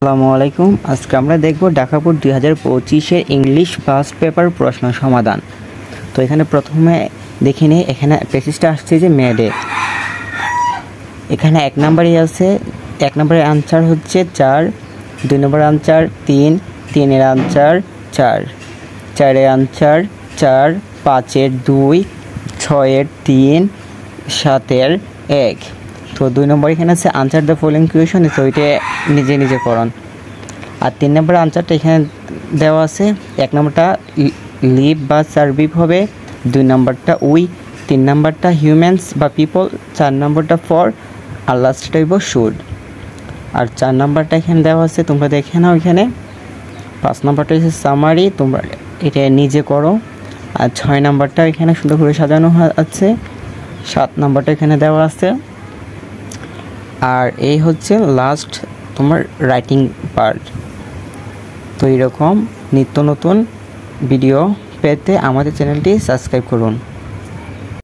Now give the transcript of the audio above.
আসসালামু আলাইকুম। আজকে আমরা দেখব ঢাকা বোর্ড 2025-এর ইংলিশ ফার্স্ট পেপার প্রশ্ন সমাধান। তো এখানে প্রথমে দেখে নিই, এখানে প্যাসেজটা আসছে যে মেডে। এখানে 1 নম্বরে আছে, 1 নম্বরের আনসার হচ্ছে 4, 2 নম্বরের আনসার 3, 3 এর আনসার 4, 4 এর আনসার 4, 5 এর 2, 6 এর 3, 7 এর 1। তো 2 নম্বর এখানে আছে আনসার দ্য ফলোইং কোয়েশ্চন, তো এটা নিজে করুন। আর 3 নম্বর আনসারটা এখানে দেওয়া আছে। 1 নম্বরটা লিভ বা সার্ভিভ হবে, 2 নম্বরটা উই, 3 নম্বরটা হিউম্যানস বা পিপল, 4 নম্বরটা ফর, আর লাস্টটা হইব শুড। আর 4 নম্বরটা এখানে দেওয়া আছে, তোমরা দেখে নাও। এখানে 5 নম্বরটা হচ্ছে সামারি, তোমরা এটা নিজে করো। আর 6 নম্বরটা এখানে সুন্দর করে সাজানো আছে, 7 নম্বরটা এখানে দেওয়া আছে। আর এই হচ্ছে লাস্ট তোমার রাইটিং পার্ট। তো এরকম নিত্য নতুন ভিডিও পেতে আমাদের চ্যানেলটি সাবস্ক্রাইব করুন।